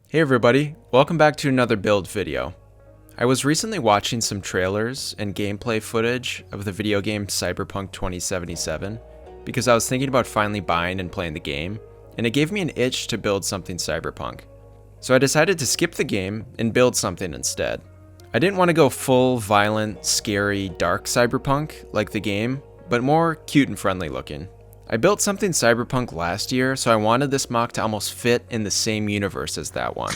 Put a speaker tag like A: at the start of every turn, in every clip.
A: Hey everybody, welcome back to another build video. I was recently watching some trailers and gameplay footage of the video game Cyberpunk 2077 because I was thinking about finally buying and playing the game, and it gave me an itch to build something cyberpunk. So I decided to skip the game and build something instead. I didn't want to go full violent, scary, dark cyberpunk like the game, but more cute and friendly looking. I built something cyberpunk last year, so I wanted this MOC to almost fit in the same universe as that one.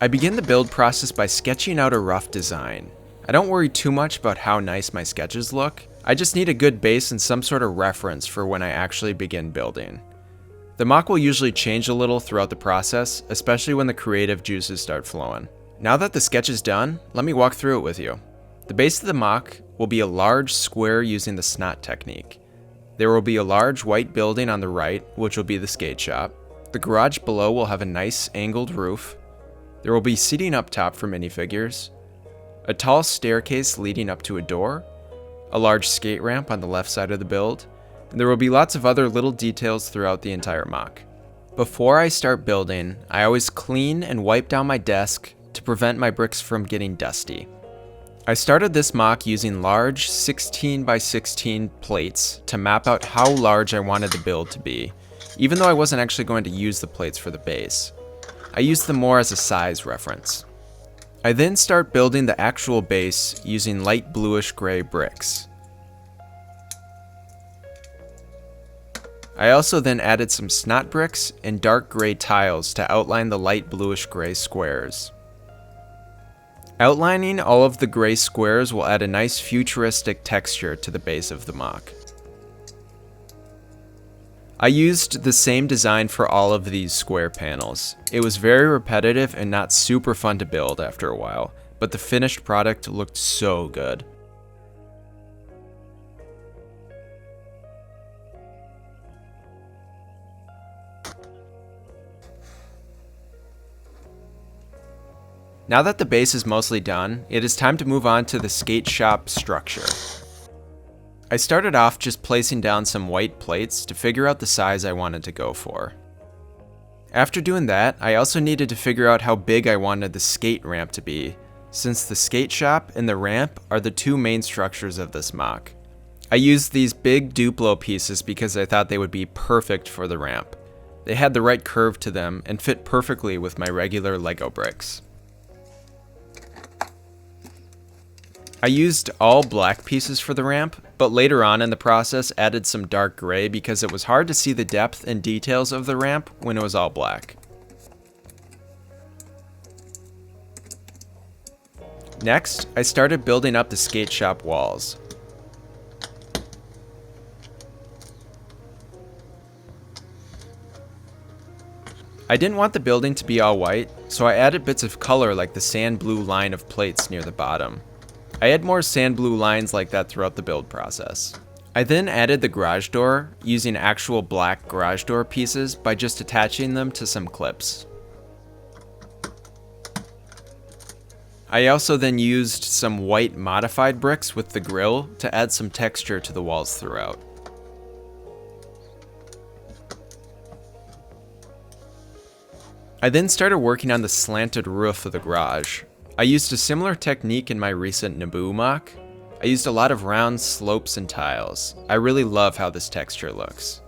A: I begin the build process by sketching out a rough design. I don't worry too much about how nice my sketches look, I just need a good base and some sort of reference for when I actually begin building. The MOC will usually change a little throughout the process, especially when the creative juices start flowing. Now that the sketch is done, let me walk through it with you. The base of the MOC will be a large square using the snot technique. There will be a large white building on the right, which will be the skate shop. The garage below will have a nice angled roof. There will be seating up top for minifigures, a tall staircase leading up to a door, a large skate ramp on the left side of the build, and there will be lots of other little details throughout the entire MOC. Before I start building, I always clean and wipe down my desk to prevent my bricks from getting dusty. I started this MOC using large 16 by 16 plates to map out how large I wanted the build to be, even though I wasn't actually going to use the plates for the base. I used them more as a size reference. I then start building the actual base using light bluish gray bricks. I also then added some snot bricks and dark gray tiles to outline the light bluish gray squares. Outlining all of the gray squares will add a nice futuristic texture to the base of the MOC. I used the same design for all of these square panels. It was very repetitive and not super fun to build after a while, but the finished product looked so good. Now that the base is mostly done, it is time to move on to the skate shop structure. I started off just placing down some white plates to figure out the size I wanted to go for. After doing that, I also needed to figure out how big I wanted the skate ramp to be, since the skate shop and the ramp are the two main structures of this MOC. I used these big Duplo pieces because I thought they would be perfect for the ramp. They had the right curve to them and fit perfectly with my regular Lego bricks. I used all black pieces for the ramp, but later on in the process added some dark gray because it was hard to see the depth and details of the ramp when it was all black. Next, I started building up the skate shop walls. I didn't want the building to be all white, so I added bits of color like the sand blue line of plates near the bottom. I had more sand blue lines like that throughout the build process. I then added the garage door using actual black garage door pieces by just attaching them to some clips. I also then used some white modified bricks with the grill to add some texture to the walls throughout. I then started working on the slanted roof of the garage. I used a similar technique in my recent Naboo MOC. I used a lot of round slopes and tiles. I really love how this texture looks.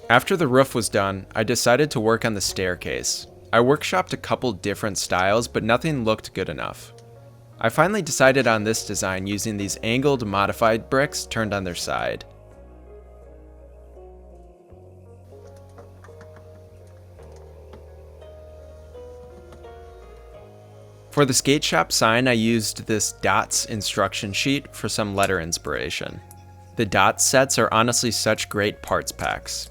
A: After the roof was done, I decided to work on the staircase. I workshopped a couple different styles, but nothing looked good enough. I finally decided on this design using these angled modified bricks turned on their side. For the skate shop sign, I used this dots instruction sheet for some letter inspiration. The dots sets are honestly such great parts packs.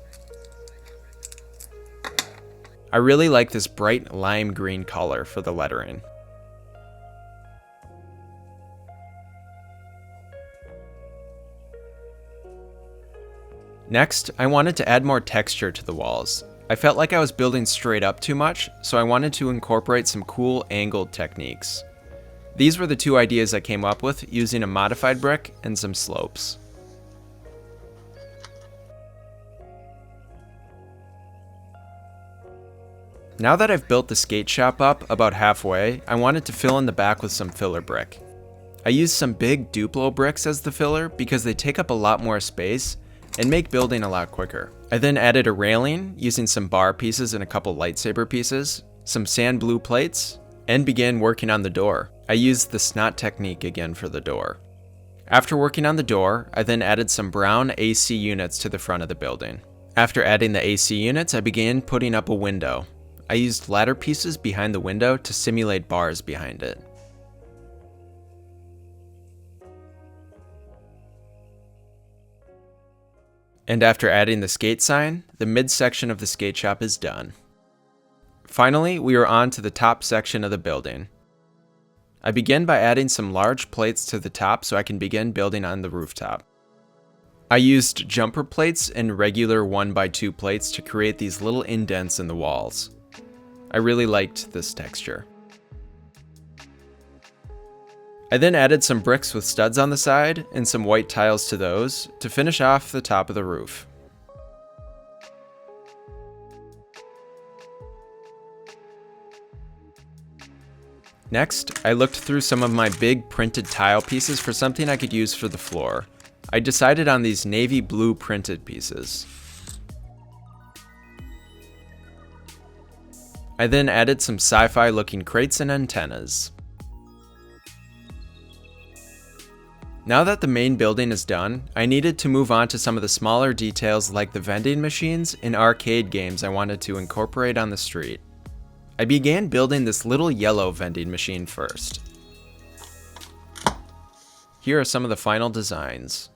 A: I really like this bright lime green color for the lettering. Next, I wanted to add more texture to the walls. I felt like I was building straight up too much, so I wanted to incorporate some cool angled techniques. These were the two ideas I came up with using a modified brick and some slopes. Now that I've built the skate shop up about halfway, I wanted to fill in the back with some filler brick. I used some big Duplo bricks as the filler because they take up a lot more space and make building a lot quicker. I then added a railing using some bar pieces and a couple lightsaber pieces, some sand blue plates, and began working on the door. I used the snot technique again for the door. After working on the door, I then added some brown AC units to the front of the building. After adding the AC units, I began putting up a window. I used ladder pieces behind the window to simulate bars behind it. And after adding the skate sign, the midsection of the skate shop is done. Finally, we are on to the top section of the building. I begin by adding some large plates to the top so I can begin building on the rooftop. I used jumper plates and regular 1x2 plates to create these little indents in the walls. I really liked this texture. I then added some bricks with studs on the side and some white tiles to those to finish off the top of the roof. Next, I looked through some of my big printed tile pieces for something I could use for the floor. I decided on these navy blue printed pieces. I then added some sci-fi looking crates and antennas. Now that the main building is done, I needed to move on to some of the smaller details like the vending machines and arcade games I wanted to incorporate on the street. I began building this little yellow vending machine first. Here are some of the final designs.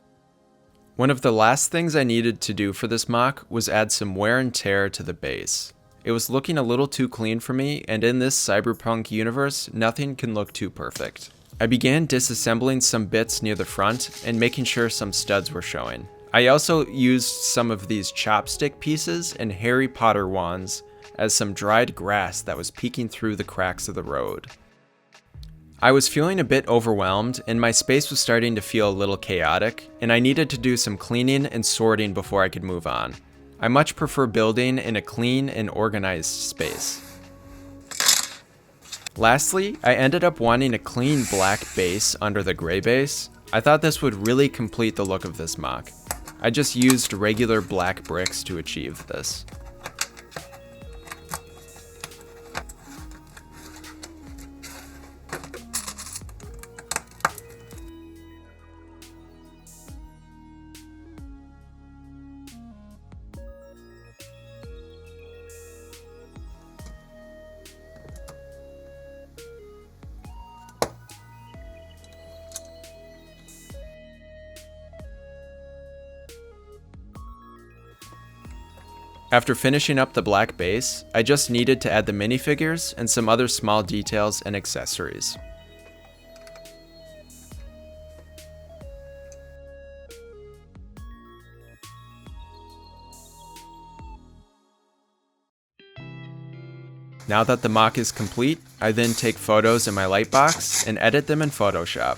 A: One of the last things I needed to do for this MOC was add some wear and tear to the base. It was looking a little too clean for me, and in this cyberpunk universe, nothing can look too perfect. I began disassembling some bits near the front and making sure some studs were showing. I also used some of these chopstick pieces and Harry Potter wands as some dried grass that was peeking through the cracks of the road. I was feeling a bit overwhelmed and my space was starting to feel a little chaotic, and I needed to do some cleaning and sorting before I could move on. I much prefer building in a clean and organized space. Lastly, I ended up wanting a clean black base under the gray base. I thought this would really complete the look of this MOC. I just used regular black bricks to achieve this. After finishing up the black base, I just needed to add the minifigures and some other small details and accessories. Now that the MOC is complete, I then take photos in my Lightbox and edit them in Photoshop.